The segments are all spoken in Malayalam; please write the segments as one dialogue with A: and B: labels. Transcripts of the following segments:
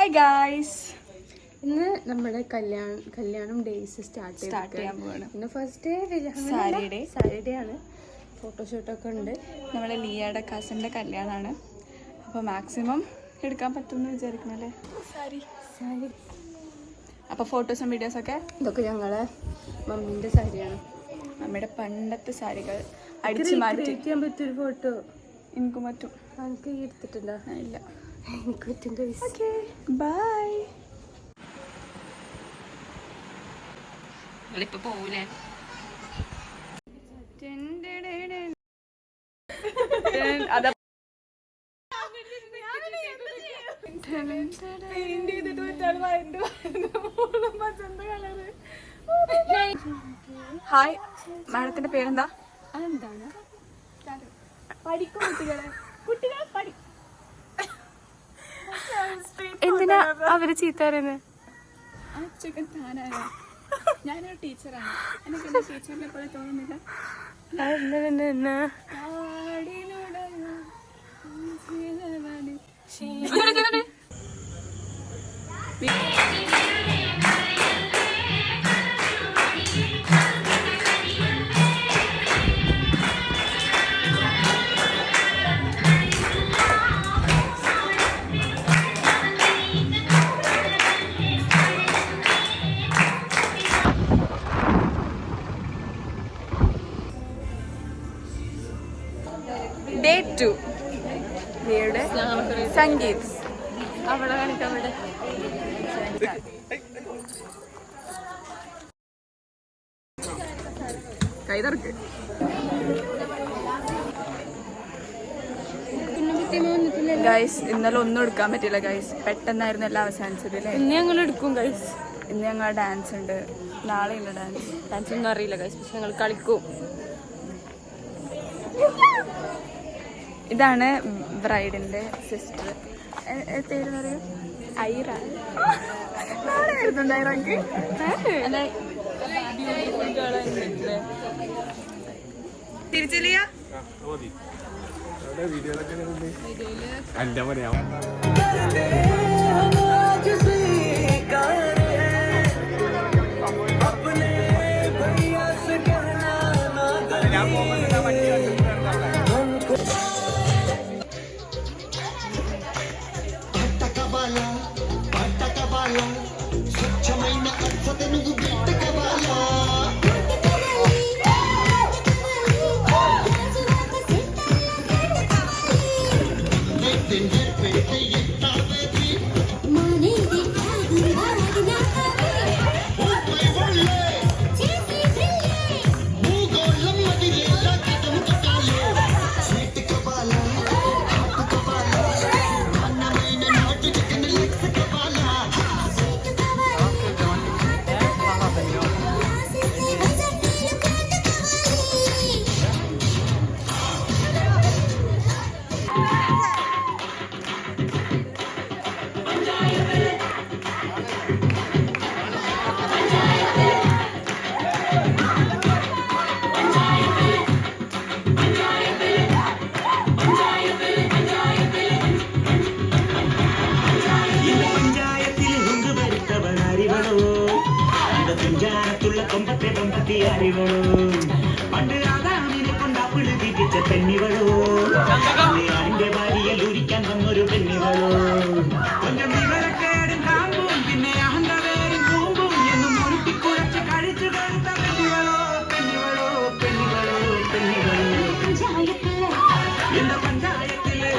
A: ഹായ് ഗായ്സ്,
B: ഇന്ന് നമ്മുടെ കല്യാണം ഡേയ്സ് സ്റ്റാർട്ട് ചെയ്യാൻ പോവാണ്. ഇന്ന് ഫസ്റ്റ് ഡേ സാറ്റർഡേ ആണ്. ഫോട്ടോഷൂട്ടൊക്കെ ഉണ്ട്.
A: നമ്മുടെ ലിയയുടെ കസിൻ്റെ കല്യാണമാണ്. അപ്പോൾ മാക്സിമം എടുക്കാൻ പറ്റുമെന്ന് വിചാരിക്കണല്ലേ. സാരി അപ്പോൾ ഫോട്ടോസും വീഡിയോസൊക്കെ
B: ഇതൊക്കെ ഞങ്ങളെ മമ്മീൻ്റെ സാരിയാണ്.
A: മമ്മിയുടെ പണ്ടത്തെ സാരികൾ അടിച്ചു മാറ്റിക്കാൻ
B: പറ്റിയൊരു ഫോട്ടോ
A: എനിക്ക് പറ്റും.
B: എനിക്ക് ഈ എടുത്തിട്ടുണ്ടോ?
A: ഇല്ല,
B: എനിക്ക് പറ്റും.
A: ബൈ. നിങ്ങളിപ്പോൾ പോകൂലേ? അതാ ഹായ്, മാഡത്തിന്റെ പേരെന്താ?
B: അതെന്താണ്?
A: പഠിക്കും കുട്ടികളെ
B: എന്തിനാ അവര് ചീത്ത പറയുന്നത്?
A: ആ ചെക്കൻ താനാണ്. ഞാനൊരു ടീച്ചറാണ്. എനിക്ക് ടീച്ചറിനെ പോലെ തോന്നുന്നില്ല. Day 2 ലിയയുടെ സംഗീത്.
B: അവിടെ കാണിക്കാൻ അവിടെ
A: കൈതർക്ക് ഗൈസ്. ഇന്നലെ ഒന്നും എടുക്കാൻ പറ്റില്ല ഗൈസ്. പെട്ടെന്നായിരുന്നു എല്ലാം അവസാനിച്ചത്.
B: ഇന്ന് ഞങ്ങൾ എടുക്കും ഗൈസ്.
A: ഇന്ന് ഞങ്ങൾ ഡാൻസ് ഉണ്ട്, നാളെ ഇല്ല
B: ഡാൻസ് ഒന്നും അറിയില്ല ഗൈസ്, പക്ഷെ ഞങ്ങൾ കളിക്കും.
A: ഇതാണ് ബ്രൈഡിന്റെ സിസ്റ്റർ. പേര് പറയൂ. ഐറ. തിരിച്ചില്ല.
C: പണ്ട് ആദാമിനെ കൊണ്ട് അപ്പിള് തീറ്റിച്ച പെണ്ണിവളോ, അതിന്റെ ഭാര്യയിൽ ഉരിക്കാൻ വന്നൊരു പെണ്ണിവളോ. കൊഞ്ചം വിവരക്കേടും കാമ്പും പിന്നെ അഹന്തവേരും കൂമ്പും എന്നും മുറുക്കിക്കുഴച്ച് കഴിച്ചു കൊടുത്ത പെണ്ണിവളോ, പെണ്ണിവളോ, പെണ്ണിവളോ, പെണ്ണിവളോ. എന്റെ പഞ്ചായത്തില്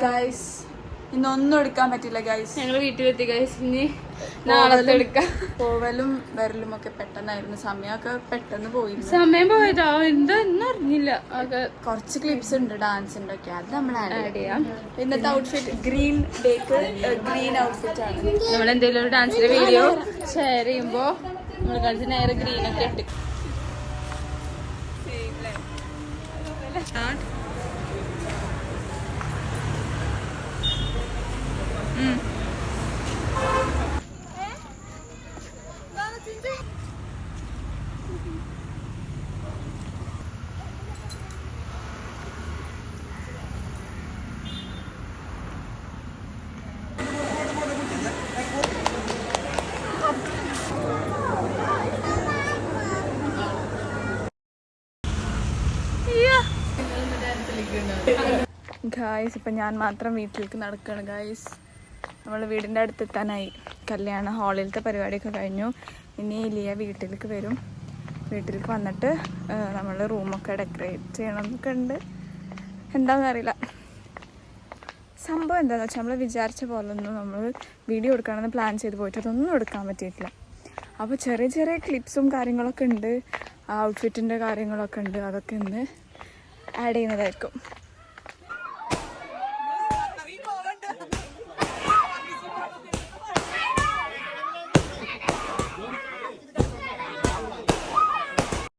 A: ഗൈസ് ഇന്നൊന്നും എടുക്കാൻ പറ്റില്ല ഗൈസ്.
B: ഞങ്ങൾ വീട്ടിലെത്തി ഗൈസ്. ഇനി
A: പോവലും വരലും ഒക്കെ പെട്ടെന്നായിരുന്നു. സമയമൊക്കെ പെട്ടെന്ന് പോയിരുന്നു.
B: സമയം പോയതാ എന്താന്നും അറിഞ്ഞില്ല.
A: കുറച്ച് ക്ലിപ്സ് ഉണ്ട് ഡാൻസിന്റെ ഒക്കെ, അത് നമ്മൾ ആഡ് ചെയ്യാം. ഇന്നത്തെ ഔട്ട്ഫിറ്റ് ഗ്രീൻ ഡേക്ക് ഗ്രീൻ ഔട്ട്ഫിറ്റ് ആണ്.
B: നമ്മൾ എന്തെങ്കിലും ഒരു ഡാൻസിന്റെ വീഡിയോ ഷെയർ ചെയ്യുമ്പോ നമ്മൾ കളിച്ച് നേരെ ഗ്രീൻ ഒക്കെ ഇട്ട്
A: ഗായ്സ്. ഇപ്പം ഞാൻ മാത്രം വീട്ടിലേക്ക് നടക്കുകയാണ് ഗായ്സ്. നമ്മൾ വീടിൻ്റെ അടുത്തെത്താനായി. കല്യാണ ഹാളിലത്തെ പരിപാടിയൊക്കെ കഴിഞ്ഞു. ഇനി ലിയ വീട്ടിലേക്ക് വരും. വീട്ടിലേക്ക് വന്നിട്ട് നമ്മൾ റൂമൊക്കെ ഡെക്കറേറ്റ് ചെയ്യണം എന്നൊക്കെ ഉണ്ട്. എന്താണെന്ന് അറിയില്ല. സംഭവം എന്താണെന്ന് വെച്ചാൽ നമ്മൾ വിചാരിച്ച പോലൊന്നും നമ്മൾ വീഡിയോ എടുക്കണമെന്ന് പ്ലാൻ ചെയ്ത് പോയിട്ട് അതൊന്നും എടുക്കാൻ പറ്റിയിട്ടില്ല. അപ്പോൾ ചെറിയ ചെറിയ ക്ലിപ്സും കാര്യങ്ങളൊക്കെ ഉണ്ട്, ഔട്ട്ഫിറ്റിൻ്റെ കാര്യങ്ങളൊക്കെ ഉണ്ട്. അതൊക്കെ ഇന്ന് ആഡ് ചെയ്യുന്നതായിരിക്കും.